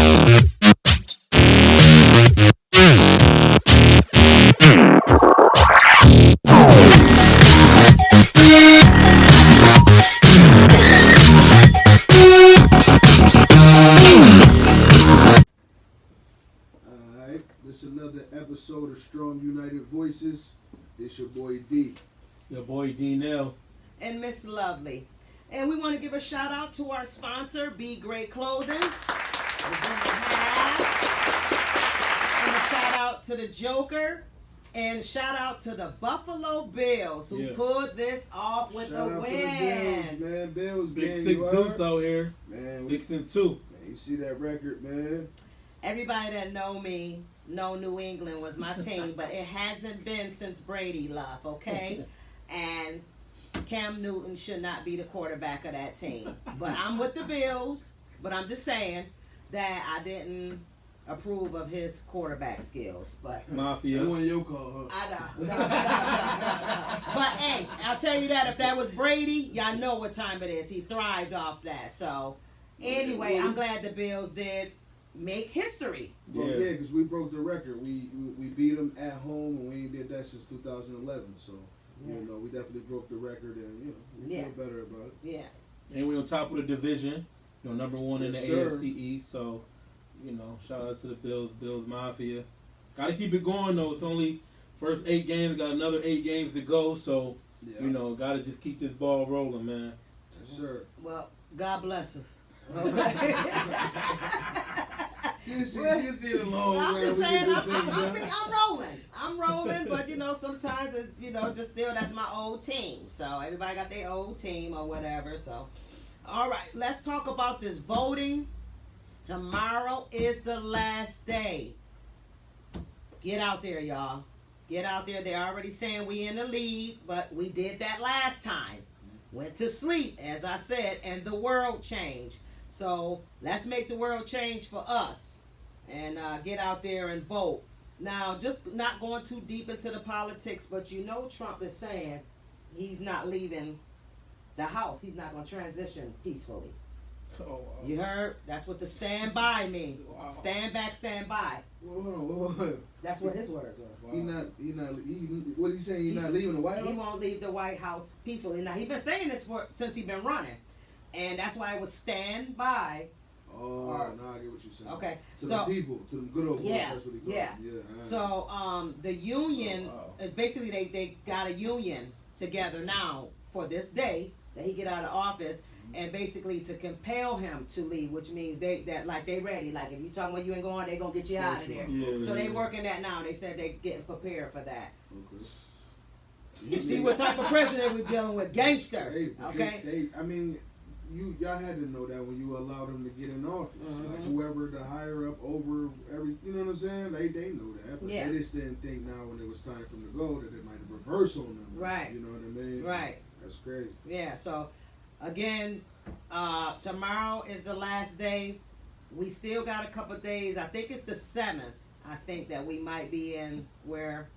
Alright, this is another episode of Strong United Voices. This your boy D. Your boy D Nell. And Miss Lovely. And we want to give a shout out to our sponsor, Be Great Clothing. And a shout out to the Joker. And shout out to the Buffalo Bills who pulled this off with Shout a out win. to the Bills, man. Bills Big game, 6 you deuce heard? out here. Man, 6-2. man, you see that record, man. Everybody that know me know New England was my team, but it hasn't been since Brady left, okay? And Cam Newton should not be the quarterback of that team. But I'm with the Bills, but I'm just saying that I didn't approve of his quarterback skills. But Mafia. That wasn't your call, huh? I know. But hey, I'll tell you that if that was Brady, y'all know what time it is. He thrived off that. So anyway, I'm glad the Bills did make history. Well, yeah, because we broke the record. We beat them at home, and we ain't did that since 2011. So, you know, we definitely broke the record, and, you know, we feel better about it. Yeah. And we on top of the division. You know, number one in the AFC East. So, you know, shout out to the Bills Mafia. Got to keep it going, though. It's only first 8 games. Got another 8 games to go. So, you know, got to just keep this ball rolling, man. Yes, sir. Well, God bless us. Okay. You see it alone. I'm just saying, I'm I'm rolling, but you know, sometimes it's, you know, just still that's my old team. So everybody got their old team or whatever. So, all right, let's talk about this voting. Tomorrow is the last day. Get out there, y'all. Get out there. They're already saying we in the lead, but we did that last time. Went to sleep, as I said, and the world changed. So let's make the world change for us and get out there and vote. Now, just not going too deep into the politics, but you know Trump is saying he's not leaving the House. He's not going to transition peacefully. Oh, wow. You heard? That's what the stand by mean. Wow. Stand back, stand by. Whoa. That's what his words was. Wow. What is he saying? He's not leaving the White House? He won't leave the White House peacefully. Now, he's been saying this since he's been running. And that's why it was stand by. Oh, now I get what you're saying. Okay. To the people, to the good old boys, that's what he called them. Yeah. So the union is basically they got a union together now for this day that he get out of office, and basically to compel him to leave, which means they ready. Like if you talking about you ain't going, they gonna get you out of there. Yeah, so they working that now. They said they getting prepared for that. Okay. You see what type of president we're dealing with? Gangster. Okay. I mean, y'all had to know that when you allowed them to get in office. Like whoever the higher up over every, you know what I'm saying? They know that, but they just didn't think now when it was time for them to go that it might reverse on them. Right. You know what I mean? Right. That's crazy. Yeah. So again, tomorrow is the last day. We still got a couple days. I think it's the 7th. I think that we might be in where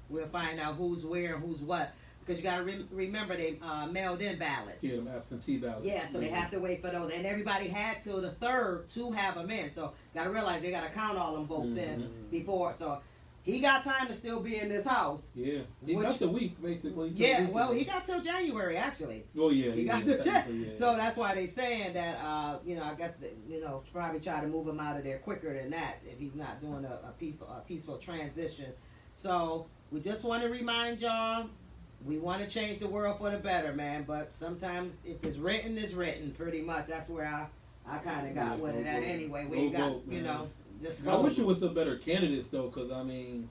we'll find out who's where and who's what. Because you got to remember they mailed in ballots. Yeah, absentee ballots. Yeah, so they have to wait for those. And everybody had till the 3rd to have them in. So got to realize they got to count all them votes in before. So he got time to still be in this house. Yeah. He got the week, basically. Yeah, well, he got till January, actually. Oh, yeah. He got till January. So that's why they saying that, you know, I guess, probably try to move him out of there quicker than that if he's not doing a peaceful transition. So we just want to remind y'all, we want to change the world for the better, man. But sometimes if it's written, it's written. Pretty much. That's where I kind of got with it at anyway. We got, vote, you know, just I vote. wish it was some better candidates, though, because, I mean,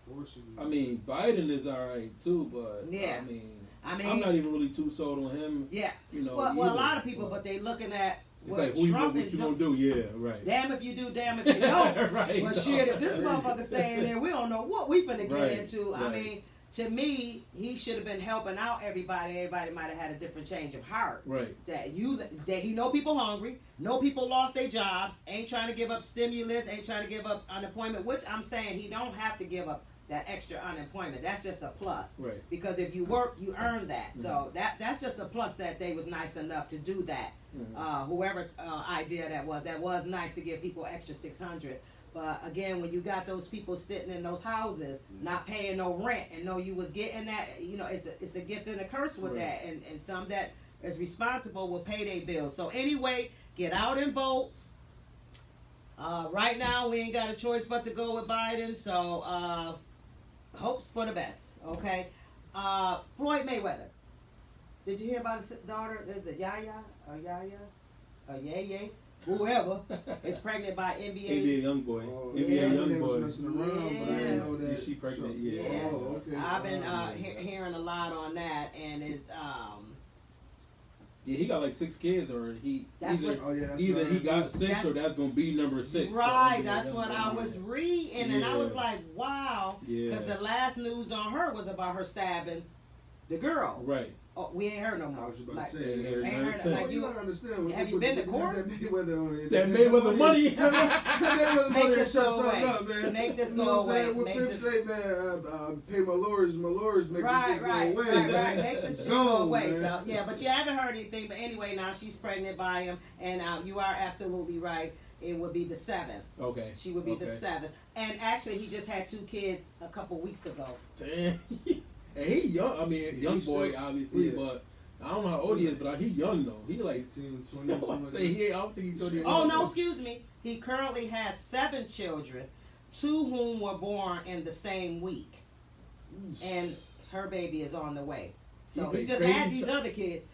Biden is all right, too, but, I mean, I'm not even really too sold on him. Yeah. You know, well, a lot of people, but they looking at it's like, what you gonna do? Yeah, right. Damn if you do, damn if you don't. Right. But shit, if this motherfucker stay in there, we don't know what we finna get into. Right. I mean, to me, he should have been helping out everybody. Everybody might have had a different change of heart. Right. That he know people hungry, know people lost their jobs, ain't trying to give up stimulus, ain't trying to give up unemployment, which I'm saying he don't have to give up that extra unemployment. That's just a plus. Right. Because if you work, you earn that. So that's just a plus that they was nice enough to do that. Whoever idea that was nice to give people extra $600. But again, when you got those people sitting in those houses, not paying no rent, and know you was getting that, it's a gift and a curse with that. And some that is responsible will pay their bills. So anyway, get out and vote. Right now, we ain't got a choice but to go with Biden. So hopes for the best. Okay. Floyd Mayweather. Did you hear about his daughter? Is it Yaya or Yay? Whoever is pregnant by NBA young boy. NBA young boy. Messing around, but I didn't know that. Is she pregnant? Yeah. Oh, okay. I've been hearing a lot on that, and it's yeah, he got like 6 kids, or either right. he got 6 or that's gonna be number 6. Right, so, that's what I was reading, and I was like, wow, because the last news on her was about her stabbing the girl. Right. Oh, we ain't heard no more. I was about like, to say, ain't heard like you gotta understand. Have you been to court? That Mayweather on it. That Mayweather money. That Mayweather Make money this shut go something away. up, man. Make this You go know what I'm away. saying? What Make Fifth this- say, man? Pay my lawyers, make Right, this right, go away, man. Make this shit Go, go away. man. So yeah, but you haven't heard anything. But anyway, now she's pregnant by him, and you are absolutely right. It would be the 7th. Okay. She would be the 7th. And actually, he just had 2 kids a couple weeks ago. Damn. And he young. I mean, young boy, obviously, but I don't know how old he is, but he young though. He like 18, 20, I don't think he's 20. Oh no, excuse me. He currently has 7 children, 2 whom were born in the same week, and her baby is on the way. So he just had these other kids.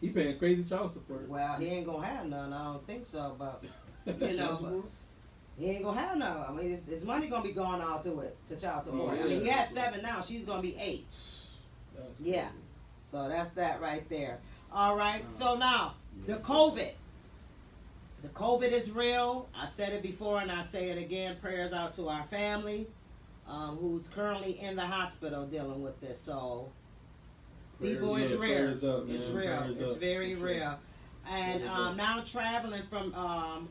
He paying crazy child support. Well, he ain't gonna have none. I don't think so, but you know. But he ain't gonna have none. I mean, his money gonna be going all to child support. I mean, he has 7 now. She's gonna be 8. Yeah. So that's that right there. All right. So now the COVID. The COVID is real. I said it before and I say it again. Prayers out to our family, who's currently in the hospital dealing with this. So people, it's real. It's real. It's very real. And now traveling from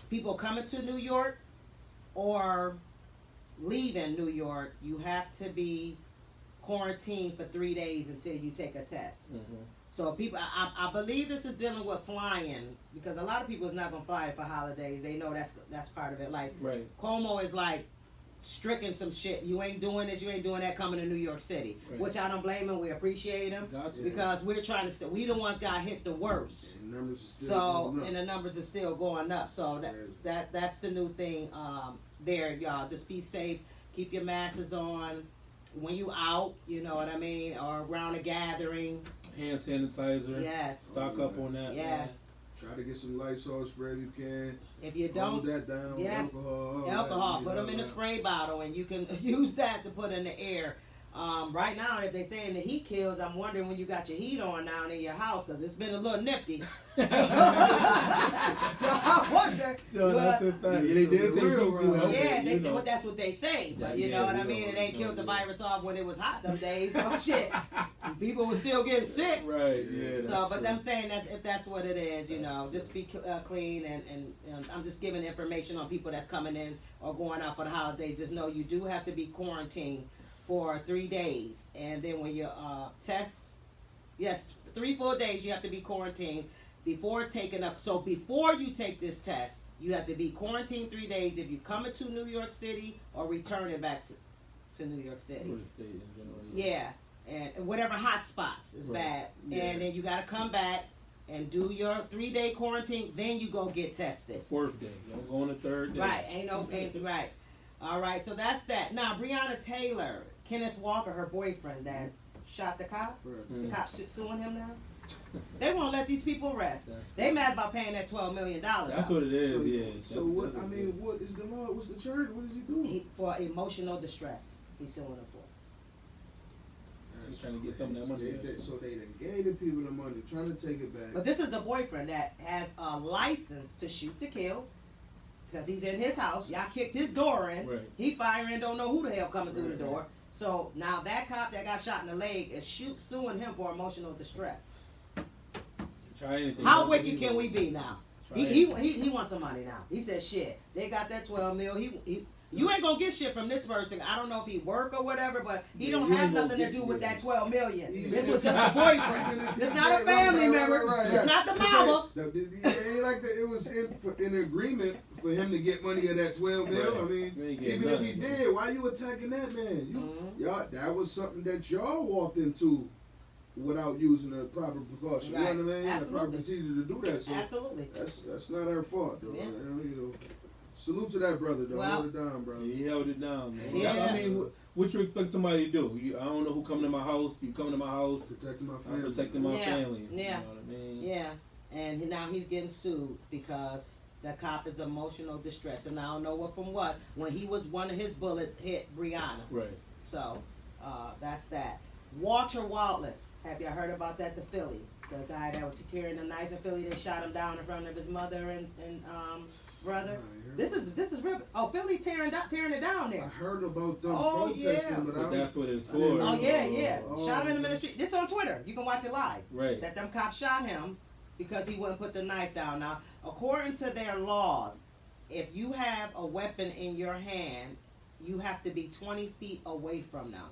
people coming to New York or leaving New York, you have to be quarantined for 3 days until you take a test. So people, I believe this is dealing with flying, because a lot of people is not gonna fly for holidays. They know that's part of it. Like Cuomo is like stricken some shit. You ain't doing this, you ain't doing that coming to New York City, which I don't blame him. We appreciate him because we're trying to. We the ones got hit the worst. And the numbers are still going up. And the numbers are still going up. So that's the new thing there, y'all. Just be safe. Keep your masks on. When you out, you know what I mean, or around a gathering. Hand sanitizer. Yes. Stock up on that. Yes. Try to get some Lysol spray if you can. If you don't, hold that down. Yes. Alcohol. Put them in a spray bottle, and you can use that to put in the air. Right now, if they saying the heat kills, I'm wondering when you got your heat on down in your house, because it's been a little nifty. So I wonder. That's a fact. They did say but that's what they say. But you know what I mean? It ain't killed the virus off when it was hot them days. So shit, people were still getting sick. Right. Yeah. So, but them saying if that's what it is, you know, just be clean, and I'm just giving information on people that's coming in or going out for the holidays. Just know you do have to be quarantined for 3 days, and then when you test, 3 full days you have to be quarantined before taking up. So before you take this test, you have to be quarantined 3 days if you coming to New York City or returning back to New York City. Yeah, and whatever hot spots is bad, and then you got to come back and do your 3-day quarantine. Then you go get tested. 4th day, don't go on the 3rd day. Right, right. All right, so that's that. Now, Breonna Taylor, Kenneth Walker, her boyfriend that shot the cop, the cops suing him now. They won't let these people rest. They mad about paying that $12 million. That's what it is. So what? I mean, what is the law? What's the charge? What is he doing? For emotional distress, he's suing them for. He's trying to get some of that money. So they done gave the people the money, trying to take it back. But this is the boyfriend that has a license to shoot to kill. Because he's in his house. Y'all kicked his door in. Right. He firing, don't know who the hell coming through the door. So now that cop that got shot in the leg is suing him for emotional distress. Try anything. How wicked can we be now? He wants some money now. He said, shit, they got that $12 million. You ain't gonna get shit from this person. I don't know if he work or whatever, but he don't have nothing to do with that $12 million. This was just a boyfriend. It's not a family member. It's not the mama. It ain't like that. It was in agreement for him to get money of that $12 million. I mean, even if he did, why you attacking that man? Y'all, that was something that y'all walked into without using the proper precaution. Right. You know what I mean? Absolutely. The proper procedure to do that. So Absolutely. That's not our fault, though. Yeah. You know, salute to that brother, though. Well, hold it down, brother. Yeah, he held it down, man. Yeah. I mean, what you expect somebody to do? I don't know who come to my house. You come to my house. Protecting my family. I'm protecting my family. Yeah. You know what I mean? Yeah. And now he's getting sued because the cop is emotional distress. And I don't know what from what. When he was, one of his bullets hit Brianna. Right. So, that's that. Walter Wallace. Have y'all heard about that? The Philly. The guy that was carrying a knife in Philly, they shot him down in front of his mother and brother. This is real. Oh, Philly tearing it down there. I heard about them protesting, yeah. but that's what it's for. Oh yeah. Shot him in the middle of the street. This on Twitter. You can watch it live. Right. That them cops shot him because he wouldn't put the knife down. Now, according to their laws, if you have a weapon in your hand, you have to be 20 feet away from them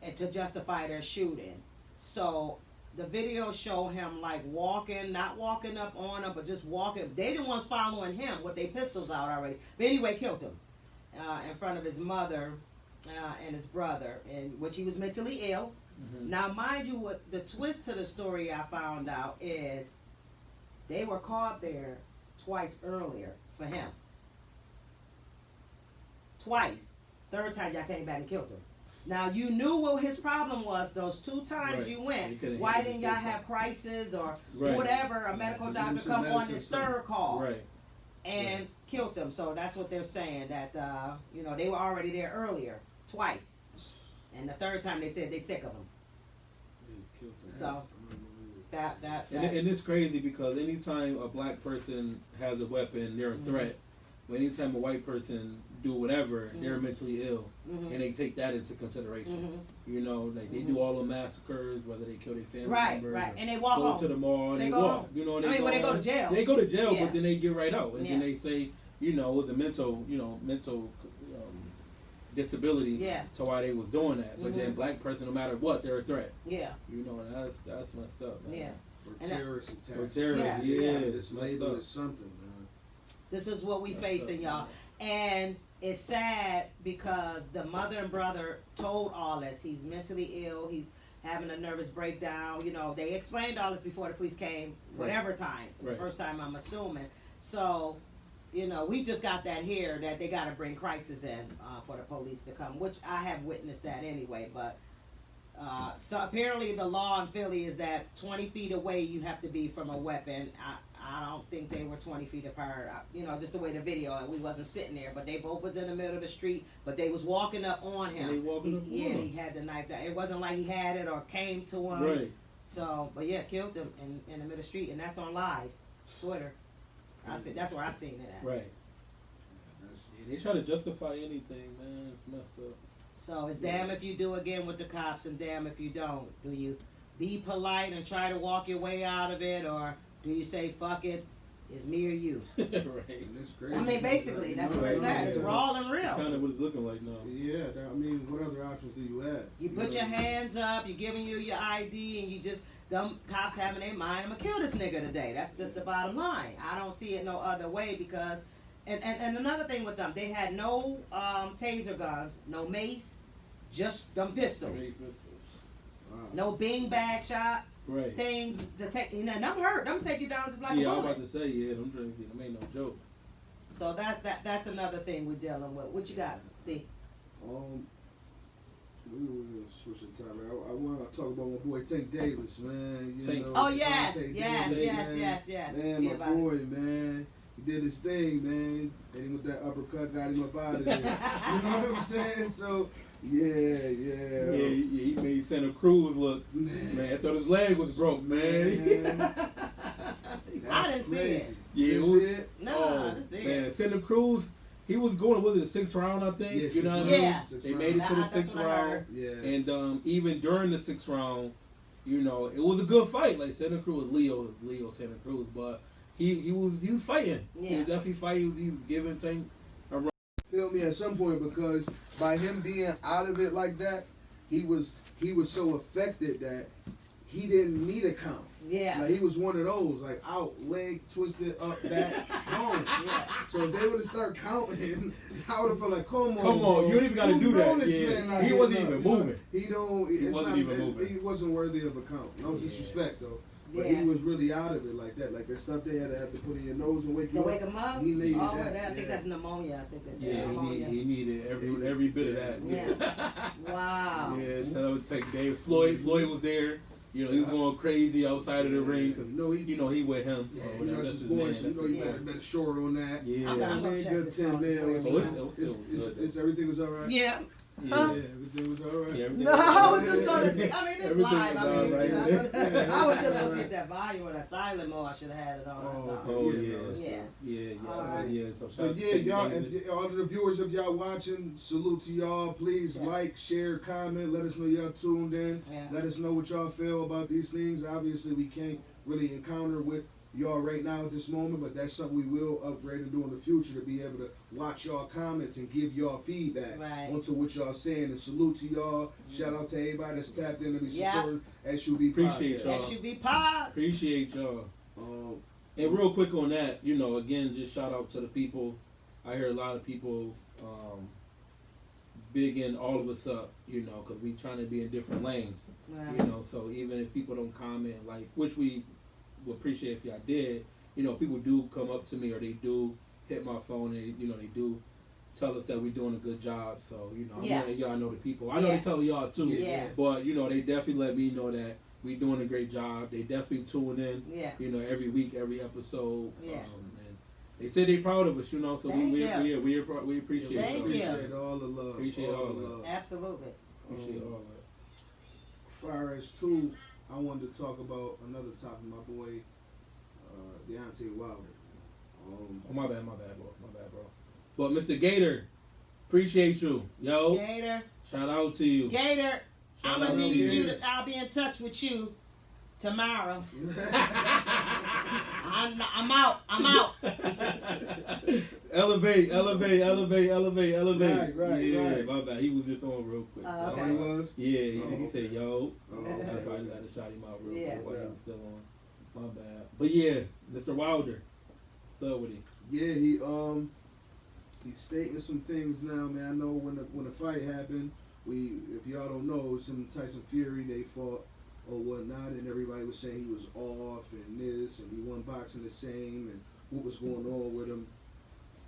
and to justify their shooting. So the video show him like walking, not walking up on him, but just walking. They the ones following him with their pistols out already. But anyway, killed him in front of his mother and his brother, in which he was mentally ill. Mm-hmm. Now, mind you, what the twist to the story I found out is they were caught there twice earlier for him. Twice. Third time y'all came back and killed him. Now, you knew what his problem was those 2 times you went. Why didn't y'all have crisis or whatever, a medical doctor come on this third call and killed him? So that's what they're saying, that, they were already there earlier, twice. And the third time they said they sick of him. So, and it's crazy because anytime a black person has a weapon, they're a threat. But anytime a white person do whatever, they're mentally ill, and they take that into consideration. You know, like they do all the massacres, whether they kill their family members, right, and they walk go home. to the mall and they go walk. home. You know, when they go to jail, they go to jail, but then they get right out, and then Yeah. they say, you know, it was a mental disability to why they was doing that. But then black person, no matter what, they're a threat. Yeah. You know, that's messed up, man. Yeah. Or terrorist attacks. Or terrorist, yeah. This label is something, man. This is what we facing, y'all. And it's sad because the mother and brother told all this. He's mentally ill. He's having a nervous breakdown. You know, they explained all this before the police came, whatever time. The first time, I'm assuming. So, you know, we just got that here that they got to bring crisis in for the police to come, which I have witnessed that anyway. But so apparently the law in Philly is that 20 feet away you have to be from a weapon. I don't think they were 20 feet apart. You know, just the way the video, we wasn't sitting there, but they both was in the middle of the street, but they was walking up on him. He had the knife down. It wasn't like he had it or came to him. Right. So, but yeah, killed him in the middle of the street, and that's on live, Twitter. That's where I seen it at. Right. They try to justify anything, man. It's messed up. So it's damn if you do again with the cops, and damn if you don't. Do you be polite and try to walk your way out of it, or do you say, fuck it, it's me or you? Right. That's crazy. I mean, basically, that's what it's at. It's raw and real. That's kind of what it's looking like now. Yeah, I mean, what other options do you have? You put your hands up, you're giving you your ID, and you just, them cops having their mind, I'm going to kill this nigga today. That's just the bottom line. I don't see it no other way because, and another thing with them, they had no taser guns, no mace, just them pistols. Wow. No bing bag shot. Right. Things to take, them hurt. Them take you down just like a bullet. Yeah, I was about to say, them drinks, them ain't no joke. So that's another thing we're dealing with. What you got, D? We were switching topic. I want to talk about my boy Tank Davis, man. Yes. Man, my boy, man. He did his thing, man. Hit him with that uppercut, got him up out of there. You know what I'm saying? So, yeah. He made Santa Cruz look, man, I thought his leg was broke, man. I didn't see it. Yeah, you see it? No, I didn't see it. Santa Cruz, he was going, was it the 6th round, I think? Yes, you know what I mean? Yeah. They made it to the 6th round. Yeah. And even during the 6th round, you know, it was a good fight. Like Santa Cruz, Leo Santa Cruz, but he was fighting. Yeah. He was definitely fighting. He was giving Tank a run Feel me? At some point, because by him being out of it like that, he was so affected that he didn't need a count. Yeah. Like he was one of those, like out, leg twisted, up, back, home. Yeah. So if they would have started counting, I would have felt like, come on, bro. You don't even got to do that. Yeah. He wasn't even moving. He wasn't even moving. He wasn't worthy of a count. No disrespect though. But Yeah. he was really out of it like that. Like that stuff they had to put in your nose and wake you To up. wake him up? He needed Oh, that. I think that's pneumonia. I think that's pneumonia. He needed every bit of that. Yeah. Wow. Yeah, so that would take Dave. Floyd was there. You know, he was going crazy outside of the ring. Cause, he with him. Yeah, that's his boy. So you better short on that. Yeah. I'm gonna check this out. Everything was all right. Yeah. Yeah, everything was all right. Yeah, No, I was just gonna see. I mean, it's Everything live. was I mean, all right. I was just gonna see if that volume or that silent mode. I should have had it on. Oh Yeah. Yeah. So shout But out yeah, to y'all, Davis. and all of the viewers of y'all watching, salute to y'all. Please like, share, comment. Let us know y'all tuned in. Yeah. Let us know what y'all feel about these things. Obviously, we can't really encounter with y'all right now at this moment, but that's something we will upgrade and do in the future to be able to watch y'all comments and give y'all feedback onto what y'all saying. And salute to y'all. Shout out to everybody that's tapped in to be supporting SUV Appreciate Podcast. y'all. SUV Pods. Appreciate y'all. And real quick on that, again, just shout out to the people. I hear a lot of people bigging all of us up, because we trying to be in different lanes. Right. So even if people don't comment, which we would appreciate if y'all did, people do come up to me or they do hit my phone and, they do tell us that we're doing a good job. So, I'm letting y'all know the people. I know they tell y'all too. Yeah. But, they definitely let me know that we doing a great job. They definitely tune in, every week, every episode. Yeah. Um, and they say they proud of us, so we appreciate it. Thank you. Appreciate all the love. Appreciate all the love. Absolutely. Appreciate all that. As far as too, I wanted to talk about another topic. My boy, Deontay Wilder. My bad, bro. But Mr. Gator, appreciate you, yo. Gator. Shout out to you. Gator. Shout I'm gonna out need to you to. I'll be in touch with you tomorrow. I'm out. Elevate. Right. My bad. He was just on real quick. Okay. He was? Yeah, he said, yo. Okay. That's why I had to shout him out real quick while he Yeah. was still on. My bad. But yeah, Mr. Wilder. What's up with him? Yeah, he's stating some things now, man. I know when the fight happened, if y'all don't know, it was him and Tyson Fury. They fought or whatnot, and everybody was saying he was off and this, and he wasn't boxing the same, and what was going on with him.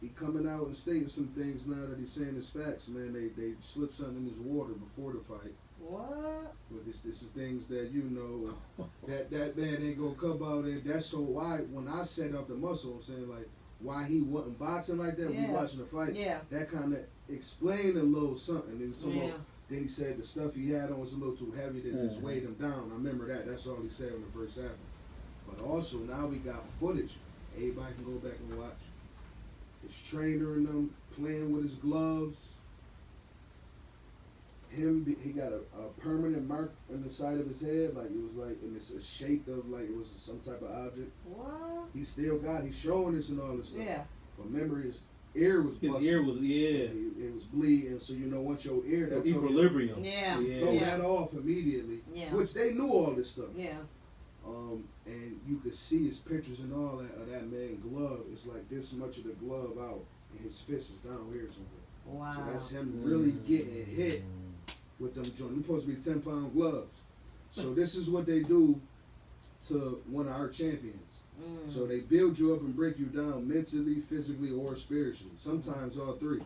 He coming out and stating some things now that he's saying is facts, man. They slipped something in his water before the fight. What? But this is things that that man ain't gonna come out, and that's so why when I set up the muscle, I'm saying like why he wasn't boxing like that when he watching the fight. Yeah. That kind of explained a little something. He was talking about, then he said the stuff he had on was a little too heavy that just weighed him down. I remember that. That's all he said when the first happened. But also now we got footage. Everybody can go back and watch. His trainer and them playing with his gloves. He got a permanent mark on the side of his head, like it was like, and it's a shape of like it was some type of object. What? He still got. He's showing this and all this stuff. Yeah. But remember, his ear was busted. His ear was It was bleeding. So once your ear, that equilibrium. throw that off immediately. Yeah. Which they knew all this stuff. Yeah. And you could see his pictures and all that of that man glove. It's like this much of the glove out, and his fist is down here somewhere. Wow. So that's him really getting hit with them joints. They're supposed to be 10-pound gloves. So this is what they do to one of our champions. So they build you up and break you down mentally, physically, or spiritually. Sometimes all three.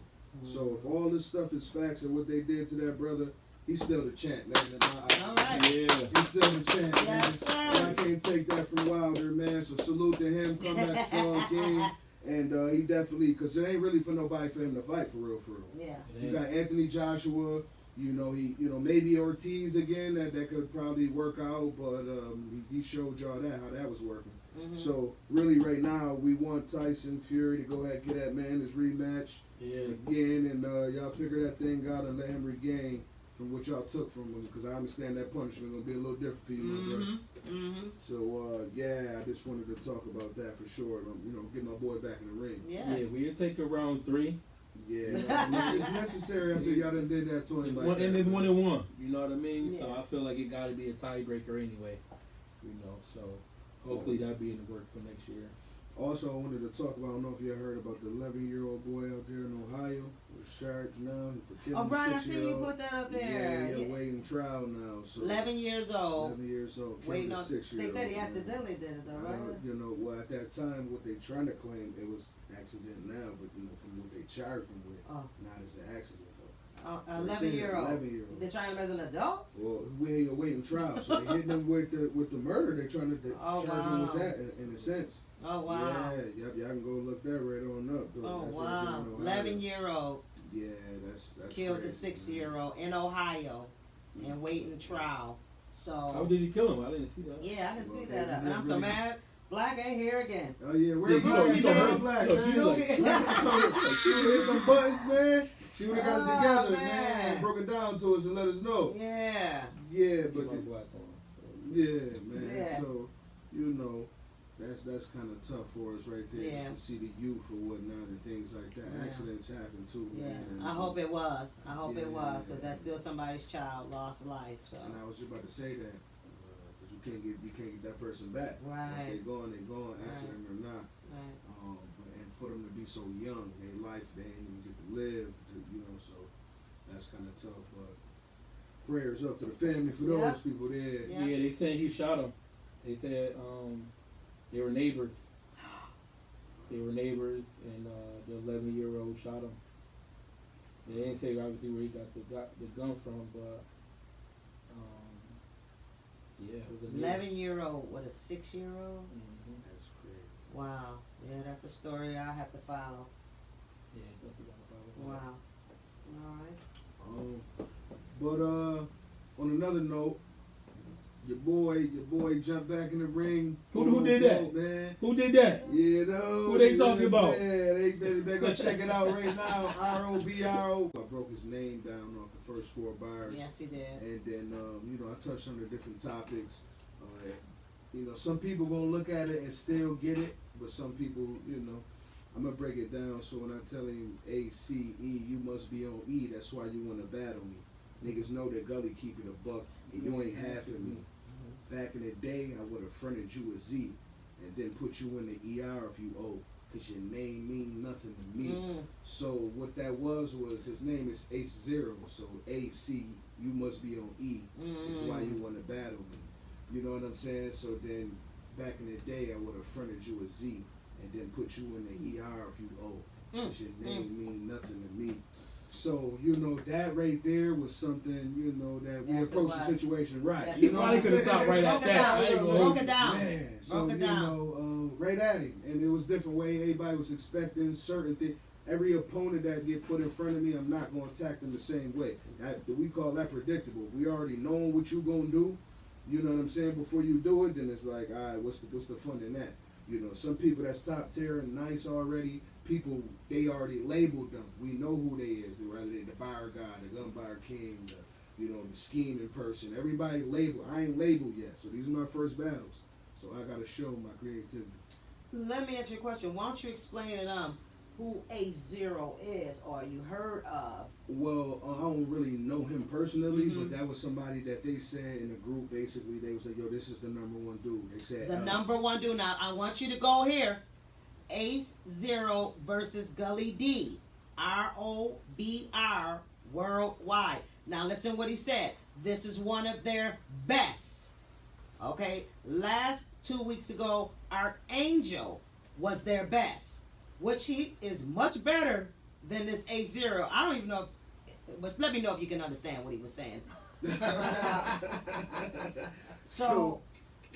So if all this stuff is facts and what they did to that brother, he's still the champ, man. All right. Yeah. He's still the champ, man. Yes, sir. And I can't take that from Wilder, man. So salute to him. Come back strong, King. And he definitely, because it ain't really for nobody for him to fight for real. Yeah. You got Anthony Joshua. Maybe Ortiz again. That could probably work out, but he showed y'all how that was working. So really, right now, we want Tyson Fury to go ahead and get that man his rematch again, and y'all figure that thing out and let him regain from what y'all took from him, because I understand that punishment gonna be a little different for you, my brother. So I just wanted to talk about that for sure. Get my boy back in the ring. Yes. Yeah, we'll take it round 3. Yeah, it's necessary after y'all done did that to him. Like and it's 1-1. You know what I mean? Yeah. So I feel like it got to be a tiebreaker anyway. You know, so hopefully that'll be in the work for next year. Also, I wanted to talk about, I don't know if you heard about the 11-year-old boy out there in Ohio was charged now for killing Oh, right, a I see you put that up there. Yeah, waiting trial now. So 11 years old. 11 years old. Waiting on. 6-year-old. They said he accidentally did it, though, right? You know, well, at that time, what they trying to claim, it was accident now, but you know, from what they charged him with, not as an accident though. 11-year-old. 11-year-old. They're trying him as an adult. Well, we're awaiting trial, so they hitting him with the murder. They're trying to charge him with that in a sense. Oh wow. Yeah, y'all can go look that right on up. Though. Oh That's wow. right 11-year-old Yeah, that's killed crazy, the 6-year-old in Ohio and waiting trial. How So did he kill him? I didn't see that. yeah, I didn't see Well, that they up, and I'm so really- mad. Black ain't here again. Oh yeah, we're Yeah, black. you We're know, black, you know, man. she like- She would hit them buttons, man. She would have got it Oh, together, man. man, and broke it down to us and let us know. Yeah. Yeah, Keep but my black on. yeah, man. Yeah. So you know, that's kind of tough for us right there, Yeah. just to see the youth or whatnot and things like that. Yeah. Accidents happen too. Yeah, man. I hope it was. I hope it Yeah. was, because that's still somebody's child lost life. So And I was just about to say that, but you can't get that person back. Once right, they're gone, accident or not. right. And for them to be so young, their life they ain't even get to live, you know. So that's kind of tough. But prayers up to the family for those Yeah. people there. Yeah. Yeah, they said he shot him. They said they were neighbors. They were neighbors, and the 11-year-old shot him. They didn't say obviously where he got the gun from, but yeah, it was a neighbor. 11-year-old with a 6-year-old. Mhm. That's crazy. Wow. Yeah, that's a story I have to follow. Yeah, definitely got a problem. Wow. All right. But on another note, your boy jumped back in the ring. Who did that? Man. Who did that? You know. Who they talking about? Yeah, they gonna check it out right now. ROBRO. I broke his name down off the first 4 bars. Yes, he did. And then you know, I touched on the different topics. You know, some people gonna look at it and still get it, but some people, you know, I'm gonna break it down. So when I tell him ACE, you must be on E. That's why you wanna battle me. Niggas know that Gully keep it a buck, and you ain't half of me. Back in the day, I would have fronted you a Z, and then put you in the ER if you owe, cause your name mean nothing to me. So what that was his name is Ace Zero. So AC, you must be on E. Is why you wanna battle me. You know what I'm saying? So then, back in the day, I would have fronted you a Z, and then put you in the ER if you owe, cause your name mean nothing to me. So, you know, that right there was something, you know, that we Yes, it approached the was. situation right. Yes, You it know was. what I'm Probably could have saying? stopped right at Broke it that. down. I ain't gonna Broke hold it you. down. Man, so, Broke it you down. know, right at him. And it was different way everybody was expecting certain things. Every opponent that get put in front of me, I'm not going to attack them the same way. We call that predictable. If we already know what you going to do, you know what I'm saying, before you do it, then it's like, all right, what's the fun in that? You know, some people that's top tier and nice already, people, they already labeled them. We know who they is. Whether they the buyer guy, the gun buyer king, the scheming person. Everybody labeled. I ain't labeled yet. So these are my first battles. So I got to show my creativity. Let me ask you a question. Why don't you explain it, who A0 is, or you heard of? Well, I don't really know him personally, but that was somebody that they said in the group. Basically, they was like, "Yo, this is the #1 dude." They said The number one dude. Now, I want you to go here. Ace Zero versus Gully D. ROBR worldwide. Now, listen what he said. This is one of their best. Okay? Last 2 weeks ago, Archangel was their best, which he is much better than this A0. I don't even know, but let me know if you can understand what he was saying. So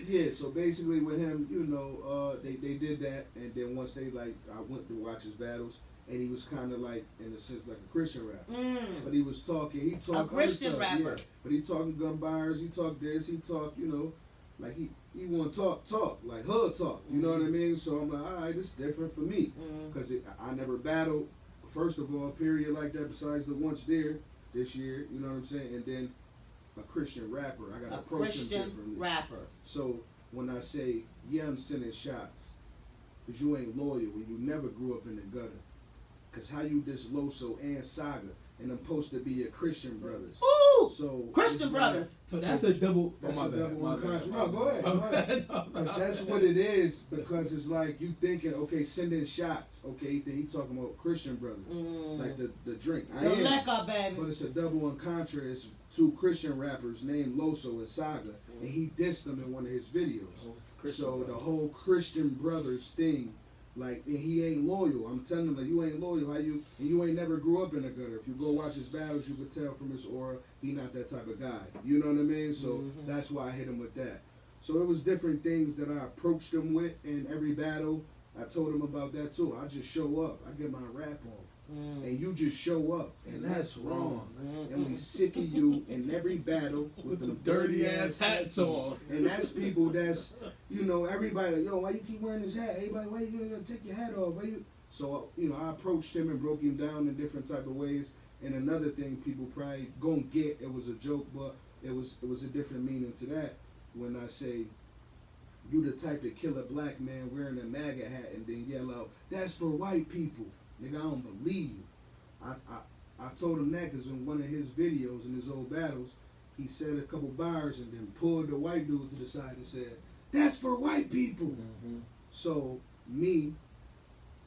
yeah, so basically with him, you know, they did that, and then once they I went to watch his battles, and he was kind of like, in a sense, like a Christian rapper. But he was talking, he talked A Christian stuff, rapper. yeah. But he talking gun buyers, he talked this, he talked, you know, like he want to talk, like hood talk, you know what I mean? So I'm like, all right, this is different for me, because I never battled, first of all, period like that, besides the once there this year, you know what I'm saying? And then a Christian rapper, I got to approach him Christian differently. rapper. So when I say, yeah, I'm sending shots, because you ain't loyal when you never grew up in the gutter. Cause how you diss Loso and Saga, and I'm supposed to be your Christian brothers. Ooh, so Christian brothers. So that's a double. That's oh, a double entendre. No, go ahead. No, Cause that's what it is. Because it's like you thinking, okay, sending shots. Okay, he talking about Christian brothers, like the drink. The liquor, baby. But it's a double entendre. It's two Christian rappers named Loso and Saga, and he dissed them in one of his videos. So the whole Christian brothers thing, like, and he ain't loyal. I'm telling him, like, you ain't loyal. And you ain't never grew up in a gutter. If you go watch his battles, you could tell from his aura, he not that type of guy. You know what I mean? So that's why I hit him with that. So it was different things that I approached him with in every battle. I told him about that too. I just show up. I get my rap on. And you just show up, and that's wrong. And we sick of you in every battle with them dirty ass hats on. And that's people that's, you know, everybody like, yo, why you keep wearing this hat? Everybody, why you gonna take your hat off? Why you? So, you know, I approached him and broke him down in different type of ways. And another thing people probably gonna get, it was a joke, but it was a different meaning to that. When I say, you the type to kill a black man wearing a MAGA hat and then yell out, that's for white people. Nigga, I don't believe you. I told him that because in one of his videos, in his old battles, he said a couple bars and then pulled the white dude to the side and said, that's for white people. So me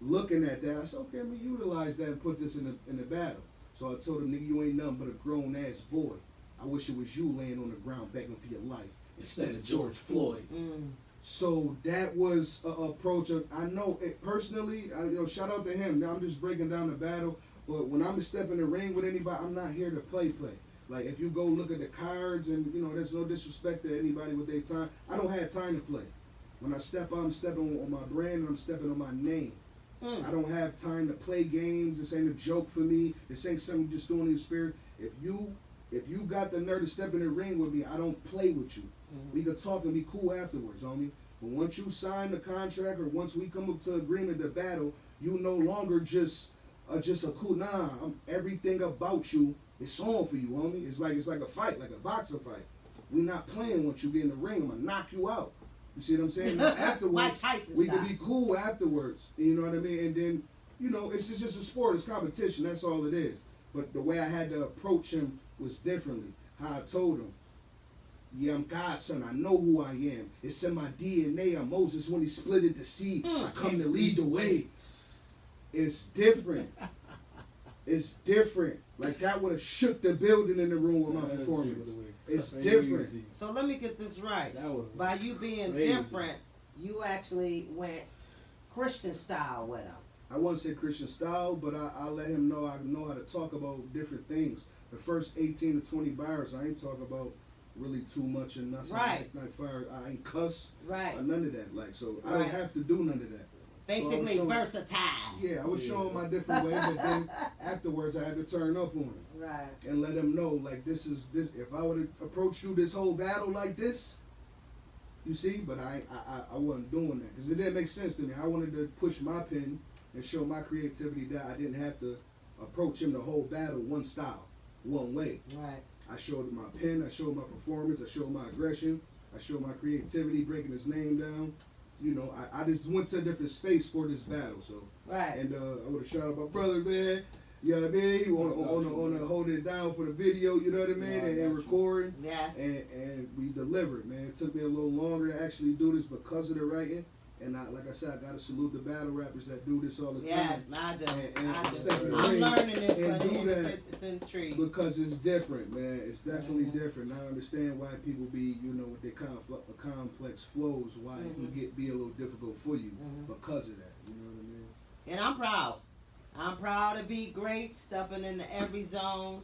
looking at that, I said, okay, let me utilize that and put this in the battle. So I told him, nigga, you ain't nothing but a grown-ass boy. I wish it was you laying on the ground begging for your life instead of George Floyd. So that was an approach. I know it personally. Shout out to him. Now I'm just breaking down the battle. But when I'm step in the ring with anybody, I'm not here to play. Like if you go look at the cards, and there's no disrespect to anybody with their time. I don't have time to play. When I step, I'm stepping on my brand and I'm stepping on my name. I don't have time to play games. This ain't a joke for me. This ain't something you just doing in your spirit. If you got the nerve to step in the ring with me, I don't play with you. We could talk and be cool afterwards, homie. But once you sign the contract or once we come up to agreement to battle, you no longer just a cool. Nah, everything about you is on for you, homie. It's like a fight, like a boxing fight. We not playing once you get in the ring. I'm gonna knock you out. You see what I'm saying? Now, afterwards, we can be cool afterwards. You know what I mean? And then, it's just a sport. It's competition. That's all it is. But the way I had to approach him was differently. How I told him, yeah, I'm God's son. I know who I am. It's in my DNA. I'm Moses when he split the sea. I come to lead the way. It's different. It's different. Like that would have shook the building in the room with my performance. It's different. So let me get this right. By you being different, you actually went Christian style with him. I wouldn't say Christian style, but I let him know I know how to talk about different things. The first 18 to 20 bars, I ain't talk about really too much and nothing. Right. Like fire, I ain't cuss. Right. Or none of that. Like, so I don't have to do none of that. Basically so versatile. Yeah, I was showing my different way, but then afterwards I had to turn up on him. Right. And let him know, like, this. If I would have approached you this whole battle like this, you see, but I wasn't doing that because it didn't make sense to me. I wanted to push my pen and show my creativity that I didn't have to approach him the whole battle one style, one way. Right. I showed my pen, I showed my performance, I showed my aggression, I showed my creativity, breaking his name down. I just went to a different space for this battle. So right. And I would have shot out my brother, man. You know what I mean? He on the hold it down for the video, you know what I mean? And recording. Yes. And we delivered, man. It took me a little longer to actually do this because of the writing. And like I said, I gotta salute the battle rappers that do this all the time. Yes, I do. I'm learning this and do that it's intriguing. because it's different, man. It's definitely different. And I understand why people be, with their complex flows, why it can be a little difficult for you because of that. You know what I mean? And I'm proud. I'm proud to be great, stepping into every zone.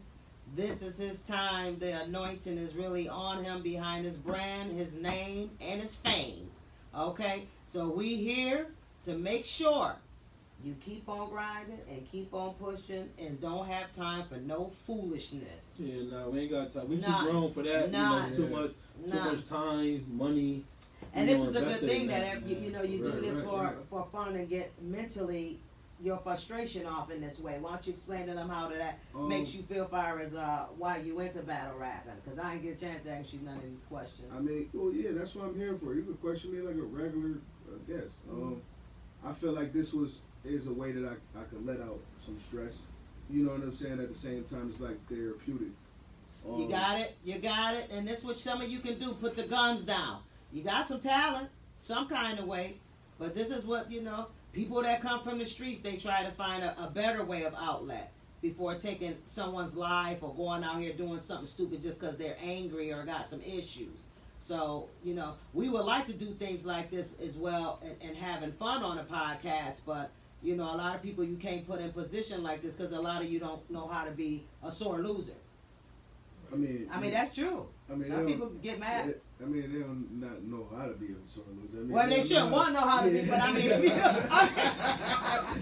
This is his time. The anointing is really on him, behind his brand, his name, and his fame. Okay? So we here to make sure you keep on grinding and keep on pushing and don't have time for no foolishness. Yeah, no, we ain't got time. We too grown for that. Too much time, money. And this is a good thing that you do this for fun and get mentally your frustration off in this way. Why don't you explain to them how that makes you feel far as why you into battle rapping? Because I ain't get a chance to ask you none of these questions. I mean, well, yeah, that's what I'm here for. You could question me like a regular guest. I feel like this was is a way that I can let out some stress. You know what I'm saying? At the same time, it's like therapeutic. You got it. And this is what some of you can do. Put the guns down. You got some talent, some kind of way. But this is what, people that come from the streets, they try to find a better way of outlet before taking someone's life or going out here doing something stupid just because they're angry or got some issues. So, we would like to do things like this as well and having fun on a podcast, but, a lot of people you can't put in position like this because a lot of you don't know how to be a sore loser. I mean, that's true. Some people get mad. They don't not know how to be a sore loser. Well, they shouldn't want to know how to be, but they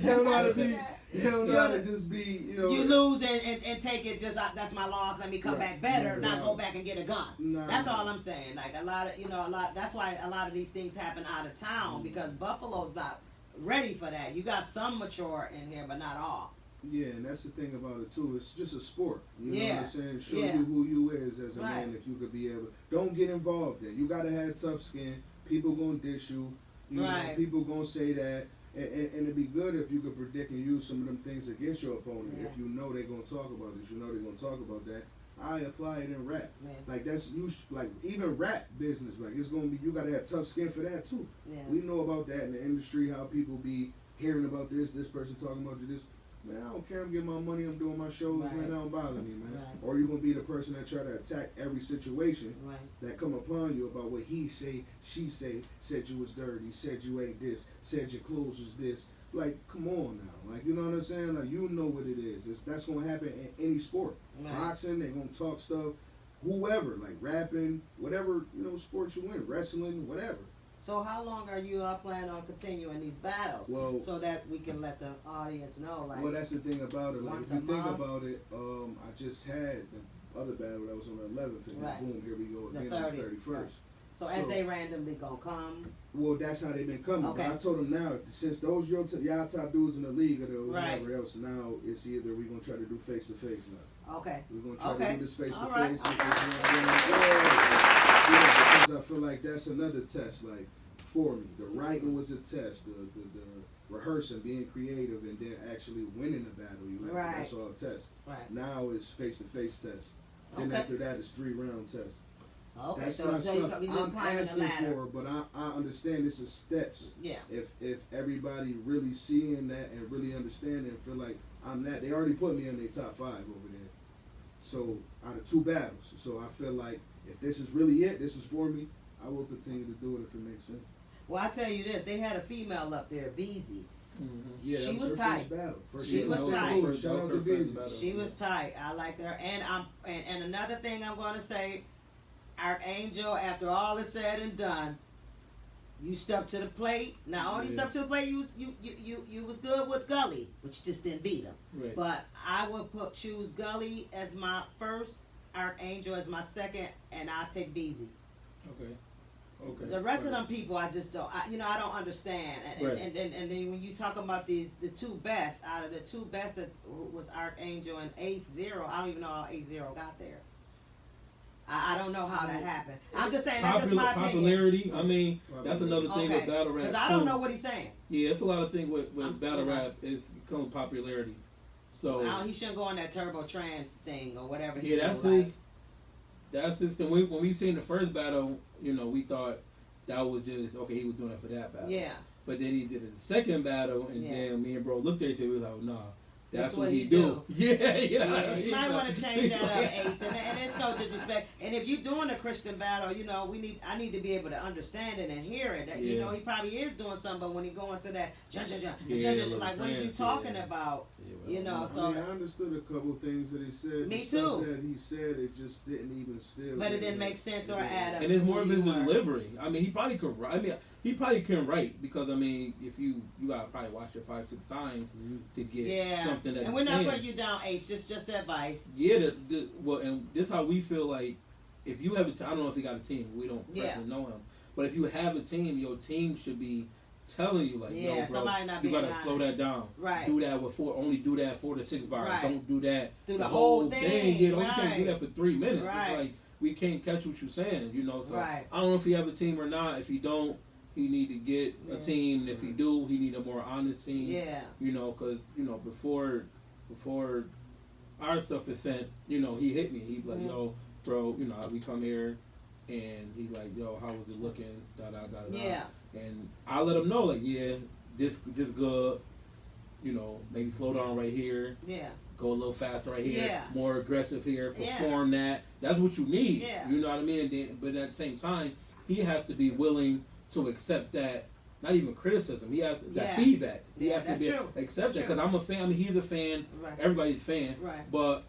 don't know how to be. They don't know how to just be. You lose and take it. Just that's my loss. Let me come back better. Not go back and get a gun. That's all I'm saying. Like a lot of That's why a lot of these things happen out of town because Buffalo's not ready for that. You got some mature in here, but not all. Yeah, and that's the thing about it too. It's just a sport. You know what I'm saying? Show you who you is as a man. If you could be able, don't get involved in. You gotta have tough skin. People gonna dish you. You know, people gonna say that, and it'd be good if you could predict and use some of them things against your opponent. If you know they're gonna talk about this, they're gonna talk about that. I apply it in rap. Like that's like even rap business. Like it's gonna be you gotta have tough skin for that too. We know about that in the industry. How people be hearing about this person talking about this. Man, I don't care. I'm getting my money. I'm doing my shows. Man, that don't bother me, man. Or you're gonna be the person that try to attack every situation that come upon you about what he say, she say, said you was dirty, said you ate this, said your clothes was this. Like, come on now. Like, you know what I'm saying? Like, you know what it is. That's gonna happen in any sport. Boxing, they gonna talk stuff. Whoever, like rapping, whatever sport you in, wrestling, whatever. So how long are you planning on continuing these battles? Well, so that we can let the audience know. Like, well, that's the thing about it. Like, if you think about it, I just had the other battle that was on the 11th, and then boom, here we go again on the 31st. Right. So as they randomly gonna come? Well, that's how they've been coming. Okay. But I told them now, since those y'all top dudes in the league or whatever else, now it's either we're gonna try to do face to face now. Okay. We're gonna try to do this face to face. Because I feel like that's another test. Like for me, the writing was a test. The rehearsing, being creative, and then actually winning the battle. That's all a test. Right. Now it's face to face test. Then after that, it's 3-round test. Okay, that's so not stuff I'm asking for, but I understand this is steps. Yeah. If everybody really seeing that and really understanding and feel like I'm that, they already put me in their top 5 over there. So out of 2 battles, so I feel like if this is really it, this is for me, I will continue to do it if it makes sense. Well, I tell you this, they had a female up there, Beezy. Mm-hmm. Yeah, she was tight. She was tight. Shout out to Beezy. She was tight. I liked her. And another thing I'm going to say, Archangel, after all is said and done, you stepped to the plate. Not only stepped to the plate, you was good with Gully, but you just didn't beat him. Right. But I would choose Gully as my first, Archangel as my second, and I'll take Beezy. Okay. The rest of them people, I just don't. I don't understand. And then when you talk about the 2 best out of the 2 best that was Archangel and Ace Zero, I don't even know how Ace Zero got there. I don't know how that happened. I'm just saying that's just my popularity. I mean, that's another thing with battle rap. Because I don't know what he's saying. Yeah, it's a lot of things with battle rap. It's become popularity. So he shouldn't go on that Turbo Trance thing or whatever. That's his thing. When we seen the first battle, we thought that was just he was doing it for that battle. Yeah. But then he did the second battle, and then me and bro looked at each other. We was like, nah. That's what he do. Yeah. You might want to change that up, Ace. And it's no disrespect. And if you're doing a Christian battle, I need to be able to understand it and hear it. That, he probably is doing something, but when he go into that, like, what are you talking about? So I understood a couple of things that he said. Me too. That he said, it just didn't even still. But it didn't make sense or add up. And it's more of his delivery. I mean, he probably could write. He probably can write because if you gotta probably watch it 5-6 times to get something that. And we're not putting you down, Ace. Just advice. Yeah. And this is how we feel like if you have I don't know if he got a team. We don't personally know him, but if you have a team, your team should be telling you like, no, bro, you gotta slow that down. Right. Do that with only do that 4 to 6 bars. Right. Don't do that. Do the whole thing. You can't do that for 3 minutes. Right. It's like we can't catch what you're saying. So I don't know if you have a team or not. If you don't. he need to get a team. And if he do, he need a more honest team. Yeah. You know, because before our stuff is sent, he hit me. He like, yo, bro, we come here, and he like, yo, how was it looking? Da da da da. Yeah. And I let him know, like, yeah, this good. Maybe slow down right here. Yeah. Go a little faster right here. Yeah. More aggressive here. Perform that. That's what you need. Yeah. You know what I mean? And then, but at the same time, he has to be willing to accept that. Not even criticism. He has that feedback. He has to accept that because I'm a fan. I mean, he's a fan. Right. Everybody's a fan. Right. But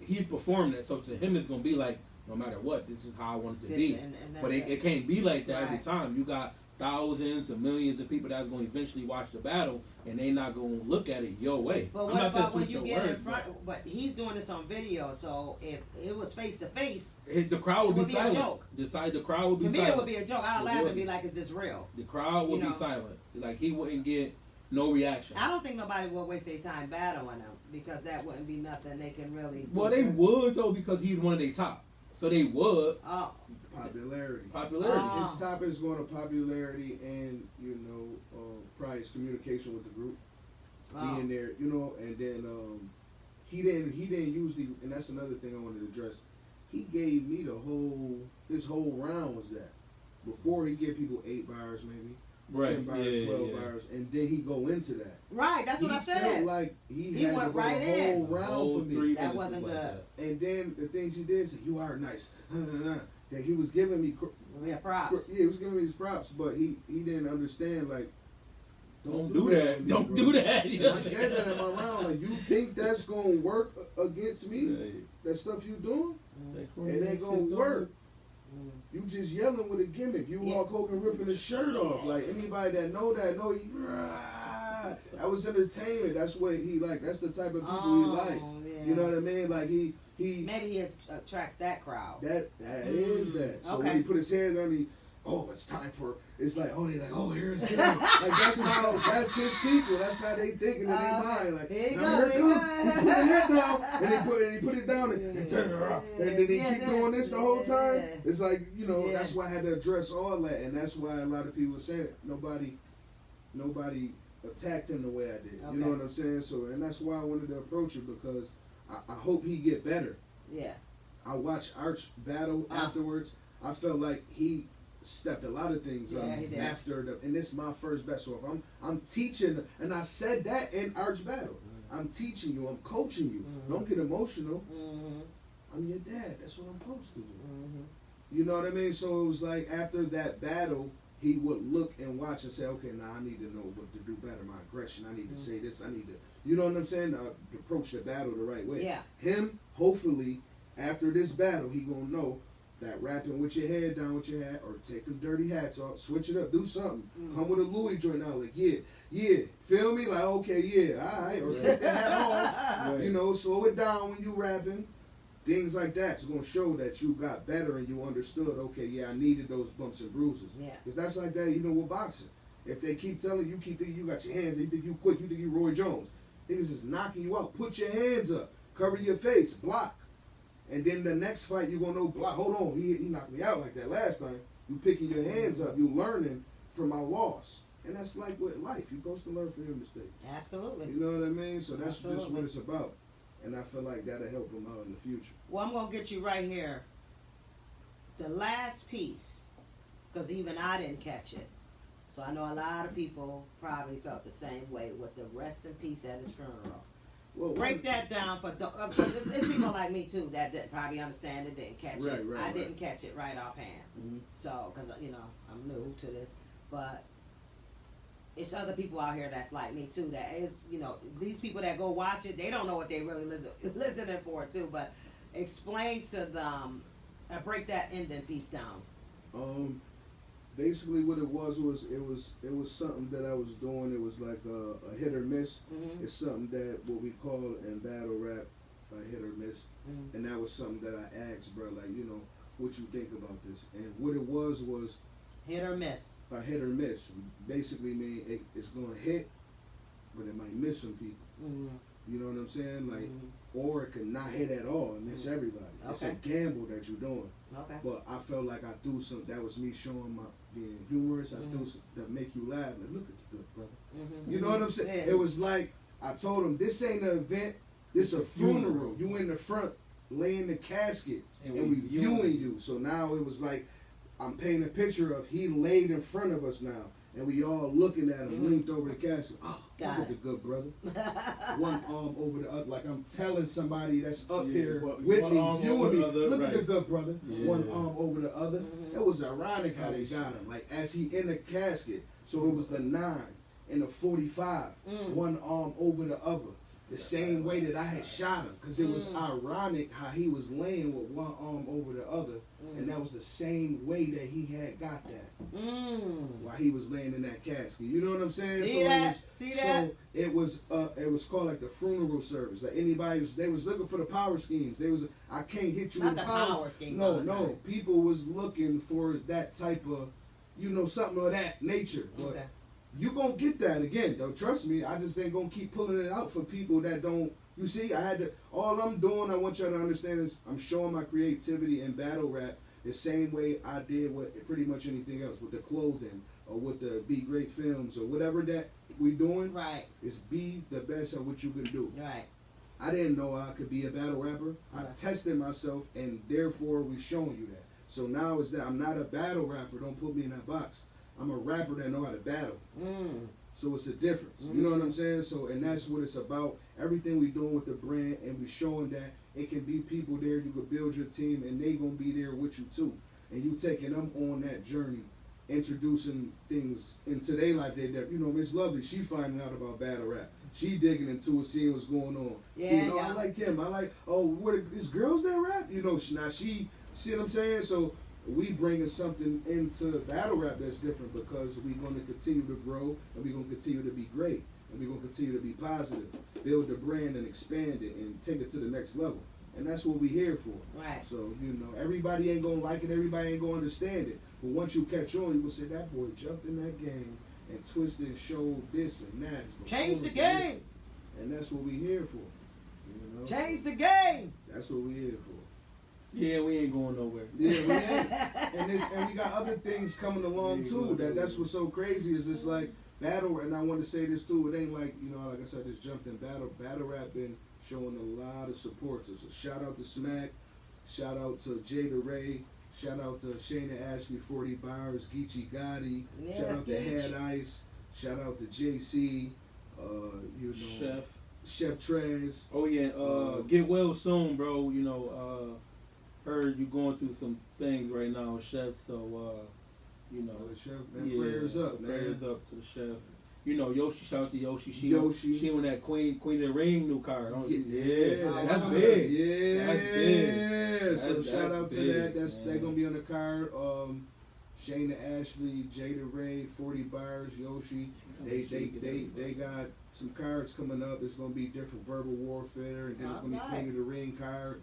he's performing it, so to him, it's gonna be like, no matter what, this is how I want it to be. And but it can't be like that right. every time. You got thousands and millions of people that's going to eventually watch the battle, and they not going to look at it your way. But what about when you get in front? But he's doing this on video, so if it was face to face, the crowd would be silent. A joke. The crowd would be silent. To me, it would be a joke. I'd laugh and be like, "Is this real?" The crowd would be silent. Like he wouldn't get no reaction. I don't think nobody would waste their time battling him because that wouldn't be nothing they can really. Well, they would though because he's one of their top, so they would. Oh. Popularity. Oh. His top is going to popularity and probably his communication with the group, being there, and then he didn't usually, and that's another thing I wanted to address. He gave me his whole round was that before he gave people 8 bars maybe. Right. 10 bars, 12 bars, and then he go into that. Right, that's what I said. He felt like he had went to go right the whole in. round for me. That wasn't good. And then the things he did, said, "You are nice." That he was giving me props. Yeah, he was giving me his props, but he didn't understand, like, don't do that. Don't do that. I said that in my round, like, you think that's going to work against me? That stuff you doing? It ain't going to work. You just yelling with a gimmick. You Hulk Hogan ripping his shirt off. Like, anybody that know he, that was entertainment. That's what he like. That's the type of people he like. Yeah. You know what I mean? Like, he maybe he attracts that crowd. That is that. So when he put his hands on me, it's time for. It's like, they like, here's him. Like that's his people. That's how they thinking in their mind. Like, here it comes. He put his head down, and he put it down, and turn it around, and then he keep doing this the whole time. It's like that's why I had to address all that, and that's why a lot of people were saying it. Nobody attacked him the way I did. You know what I'm saying? So, and that's why I wanted to approach it because I hope he get better. Yeah. I watched Arch battle afterwards. I felt like he stepped a lot of things up after and this is my first battle. So if I'm teaching, and I said that in Arch battle. I'm teaching you, I'm coaching you. Don't get emotional. I'm your dad. That's what I'm supposed to do. You know what I mean? So it was like after that battle, he would look and watch and say, okay, now I need to know what to do better. My aggression, I need to say this. I need to, you know what I'm saying? Approach the battle the right way. Yeah. Him, hopefully, after this battle, he gonna know that rapping with your head down with your hat or take them dirty hats off, switch it up, do something. Come with a Louis joint now, like, yeah. Feel me? Like, okay, yeah, all right. Or take the hat off. Right. Slow it down when you rapping. Things like that. It's going to show that you got better and you understood, okay, yeah, I needed those bumps and bruises. Yeah. Because that's like that even with boxing. If they keep telling you, keep thinking you got your hands, they think you quick, you think you Roy Jones. Niggas is knocking you out. Put your hands up. Cover your face. Block. And then the next fight, you're going to know, block. Hold on, he knocked me out like that last time. You picking your hands up. You learning from my loss. And that's like with life. You're supposed to learn from your mistakes. Absolutely. You know what I mean? So that's just what it's about. And I feel like that'll help him out in the future. Well, I'm going to get you right here. The last piece, because even I didn't catch it. So I know a lot of people probably felt the same way with the rest in peace at his funeral. Well, break that down for it's people like me too that probably understand it, didn't catch it. I didn't catch it right offhand. So, because, I'm new to this. But it's other people out here that's like me too. That is, these people that go watch it, they don't know what they really listening for too. But explain to them, break that ending piece down. Basically, what it was something that I was doing. It was like a hit or miss. It's something that what we call in battle rap a hit or miss, and that was something that I asked, bro. Like, what you think about this? And what it was hit or miss. A hit or miss basically mean it's gonna hit, but it might miss some people. You know what I'm saying? Like, or it could not hit at all and miss everybody. Okay. It's a gamble that you're doing. Okay. But I felt like I threw some. That was me showing being humorous. I do that make you laugh. Like, look at the good brother. Mm-hmm. You know what I'm saying? Yeah. It was like I told him, this ain't an event. This a funeral. You in the front, laying the casket, and we viewing you. So now it was like I'm painting a picture of he laid in front of us now. And we all looking at him, linked over the casket. Oh, look at the good brother. One arm over the other. Like I'm telling somebody that's up here with me, viewing me. Look at the good brother. Yeah. One arm over the other. It was ironic how they got him. Like as he in the casket. So it was the 9 and the 45. One arm over the other. The same way that I had shot him. Because it was ironic how he was laying with one arm over the other. And that was the same way that he had got that. While he was laying in that casket. You know what I'm saying? See that? So it was called like the funeral service. Like they was looking for the power schemes. I can't hit you Not with the power schemes. No. People was looking for that type of, something of that nature. But you gonna get that again, though. Trust me. I just ain't gonna keep pulling it out for people that don't. You see, all I'm doing, I want y'all to understand is I'm showing my creativity in battle rap the same way I did with pretty much anything else, with the clothing or with the Be Great Films or whatever that we doing. Right. Is be the best at what you can do. Right. I didn't know I could be a battle rapper. I tested myself, and therefore we showing you that. So now is that I'm not a battle rapper. Don't put me in that box. I'm a rapper that know how to battle. So it's a difference. You know what I'm saying? So, and that's what it's about. Everything we doing with the brand, and we showing that it can be people there. You can build your team, and they gonna be there with you too. And you taking them on that journey, introducing things into their life. Miss Lovely, she finding out about battle rap. She digging into it, seeing what's going on. I like him. I like, is girls that rap? Now she, see what I'm saying? So we bringing something into battle rap that's different because we're going to continue to grow, and we're going to continue to be great, and we're going to continue to be positive, build the brand and expand it and take it to the next level. And that's what we're here for. Right. So, everybody ain't going to like it, everybody ain't going to understand it. But once you catch on, you will say, that boy jumped in that game and twisted and showed this and that. Change the game. And that's what we're here for. Change the game. That's what we're here for. Yeah, we ain't going nowhere. Yeah, we ain't. And we got other things coming along too. That's what's so crazy is it's like battle, and I want to say this too. It ain't like like I said, just jumped in battle. Battle rap been showing a lot of support. So shout out to Smack, shout out to Jada Ray, shout out to Shayna Ashley, 40 Bars, Geechee Gotti, shout out to Head Ice, shout out to JC, Chef Trez. Oh yeah, get well soon, bro. Heard you going through some things right now, Chef. So, the Chef, man, prayers up, man. Prayers up to the Chef. Yoshi, shout out to Yoshi. She on that Queen of the Ring new card. That's big. Yeah, that's big. So shout out to that. They're gonna be on the card. Shayna Ashley, Jada Ray, 40 Bars, Yoshi. They got some cards coming up. It's gonna be different verbal warfare, and then it's gonna be Queen of the Ring card.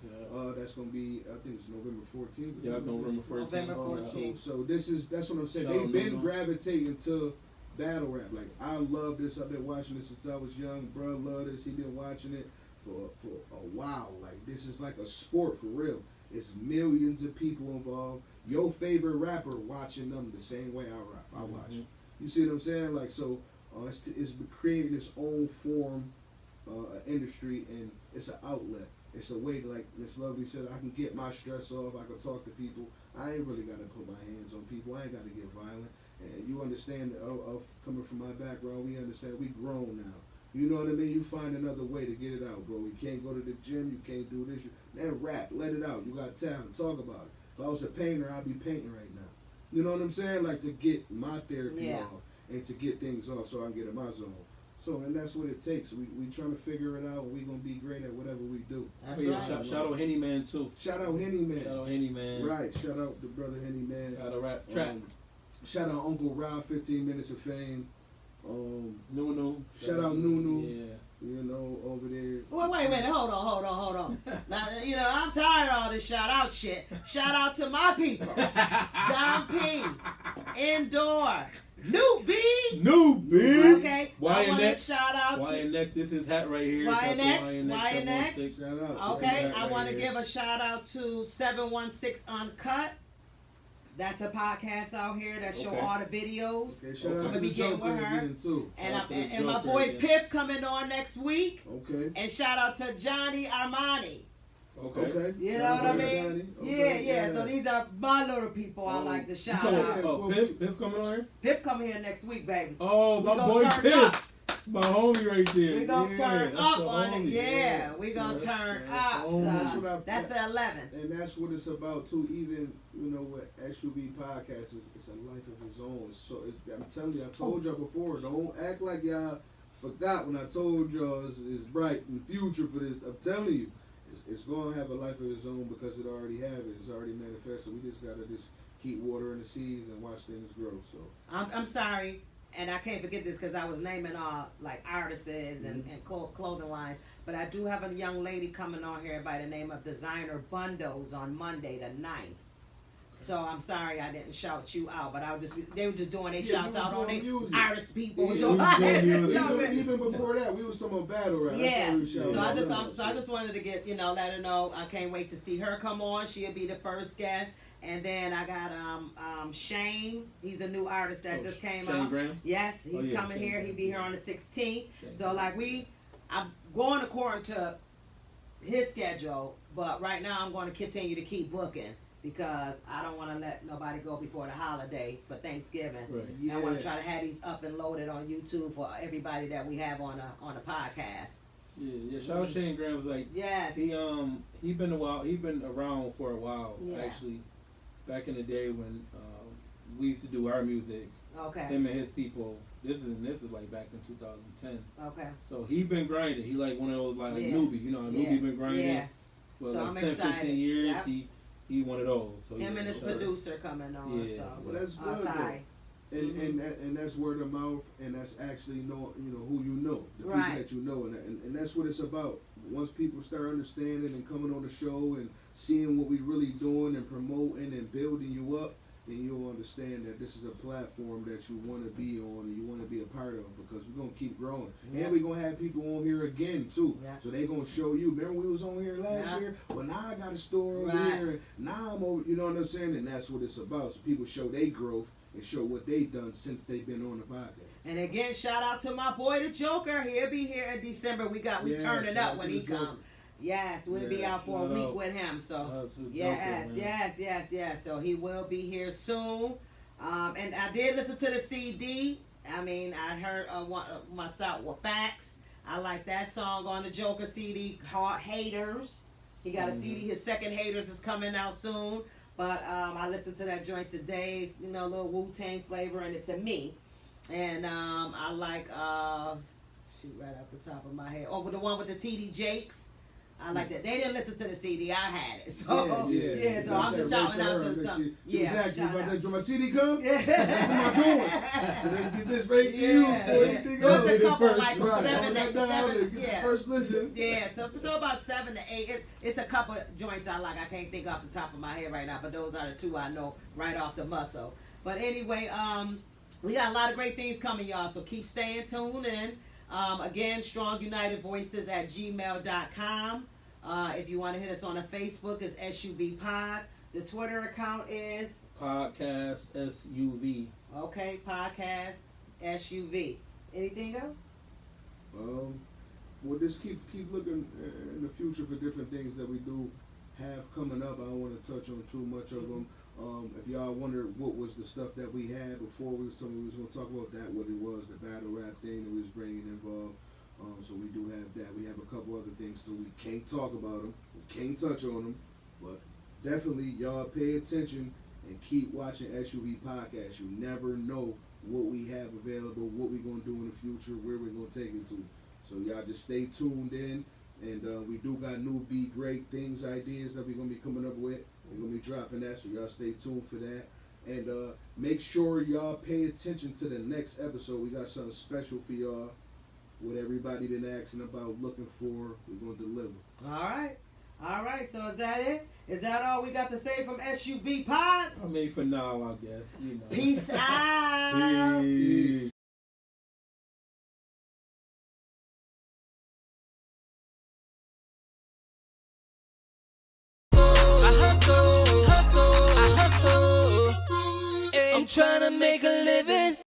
That's gonna be, I think it's November 14th. Yeah, November 14th. November 14th. So that's what I'm saying. They've been gravitating to battle rap. Like, I love this. I've been watching this since I was young. Bro, love this. He been watching it for a while. Like, this is like a sport for real. It's millions of people involved. Your favorite rapper watching them the same way I watch. You see what I'm saying? Like, so it's creating its own form industry, and it's an outlet. It's a way, like Miss Lovely said, I can get my stress off. I can talk to people. I ain't really got to put my hands on people. I ain't got to get violent. And you understand, of coming from my background, we understand we grown now. You know what I mean? You find another way to get it out, bro. You can't go to the gym. You can't do this. Man, rap. Let it out. You got talent. Talk about it. If I was a painter, I'd be painting right now. You know what I'm saying? Like, to get my therapy off and to get things off so I can get in my zone. So, and that's what it takes. We trying to figure it out, and we going to be great at whatever we do. That's right. Shout out Henny Man, too. Shout out Henny Man. Shout out Henny Man. Right. Shout out the brother Henny Man. Shout out Rap Trap. Shout out Uncle Rob, 15 Minutes of Fame. Nunu. Shout out Nunu. Yeah. Over there. Wait a minute. Hold on. Now, I'm tired of all this shout out shit. Shout out to my people. Don P. Indoor. New B. Okay. I want to shout out to YNX. This is hat right here. YNX. Shout out. Okay. I want to give a shout out to 716 Uncut. That's a podcast out here that show all the videos. Okay, shout I'm out gonna to be the getting Joker with her. again too. And my boy Piff coming on next week. Okay. And shout out to Johnny Armani. Okay. You know what I mean? Okay. Yeah. So these are my little people I like to shout out. Oh, Piff coming on here? Piff coming here next week, baby. Oh, my boy Piff. My homie right there. We're going to turn up on it. Yeah, we're going to turn up. So that's the 11th. And that's what it's about, too. Even, you know, what SUV podcast is, it's a life of its own. I'm telling you, I told y'all before, don't act like y'all forgot when I told y'all it's bright in the future for this. I'm telling you, it's going to have a life of its own because it already have it. It's already manifested. We just got to just keep watering the seeds and watch things grow. So I'm sorry. And I can't forget this because I was naming like artists and clothing lines. But I do have a young lady coming on here by the name of Designer Bundos on Monday the 9th. So I'm sorry I didn't shout you out, but they were just doing their shouts out on their artist people. So even before that, we was talking about battle rap. Yeah. So I just wanted to get let her know I can't wait to see her come on. She'll be the first guest. And then I got Shane. He's a new artist that just came Shane out. Graham? Yes, he's coming Shane here. Graham. He'll be here on the 16th. So I'm going according to his schedule, but right now I'm going to continue to keep booking because I don't want to let nobody go before the holiday for Thanksgiving. Right. Yeah. I want to try to have these up and loaded on YouTube for everybody that we have on a podcast. Yeah. Shout out Shane Graham. Yes. He been a while. He been around for a while actually. Back in the day when we used to do our music, him and his people. This is like back in 2010. Okay. So he been grinding. He like one of those like newbie. You know, a newbie been grinding for like 10, 15 years. Yep. He one of those. So him and his producer coming on. Yeah. So well, that's good. And that's word of mouth, and that's actually who you know, the people that you know, and that's what it's about. Once people start understanding and coming on the show and seeing what we really doing and promoting and building you up, then you'll understand that this is a platform that you want to be on and you want to be a part of because we're going to keep growing. Yeah. And we're going to have people on here again, too. Yeah. So they're going to show you. Remember we was on here last year? Well, now I got a store over here. And now I'm over, you know what I'm saying? And that's what it's about. So people show their growth and show what they've done since they've been on the podcast. And again, shout out to my boy, the Joker. He'll be here in December. We turning up when he comes. Yes, we'll be out for a week with him. So yes. So he will be here soon. And I did listen to the CD. I mean, I heard my start with Facts. I like that song on the Joker CD. Hard Haters. He got a CD. His second Haters is coming out soon. But I listened to that joint today. It's, a little Wu-Tang flavor in it to me. And I like shoot right off the top of my head. Oh, the one with the TD Jakes. I like that. They didn't listen to the CD. I had it. So, so I'm just shouting out to some. She was asking me about that. Do my CD come? Yeah. What am I doing? So let's get this right to you. So it's a couple, like 7 to 7. Yeah. First listen. Yeah. So about 7 to 8. It's a couple joints I like. I can't think off the top of my head right now, but those are the two I know right off the muscle. But anyway, we got a lot of great things coming, y'all. So keep staying tuned in. Again, StrongUnitedVoices@gmail.com. If you want to hit us on a Facebook, it's SUV Pods. The Twitter account is Podcast SUV. Okay, Podcast SUV. Anything else? We'll just keep looking in the future for different things that we do have coming up. I don't want to touch on too much of them. If y'all wondered what was the stuff that we had before we was going to talk about that, what it was, the battle rap thing that we was bringing involved. So we do have that. We have a couple other things too. We can't talk about them. We can't touch on them. But definitely y'all pay attention and keep watching SUV Podcast. You never know what we have available, what we're going to do in the future, where we're going to take it to. So y'all just stay tuned in. And we do got new Be Great things, ideas that we're going to be coming up with. We're going to be dropping that, so y'all stay tuned for that. And make sure y'all pay attention to the next episode. We got something special for y'all. What everybody been asking about, looking for, we're going to deliver. All right. So is that it? Is that all we got to say from SUV Pods? I mean, for now, I guess. Peace out. Peace. I hustle. trying to make a living.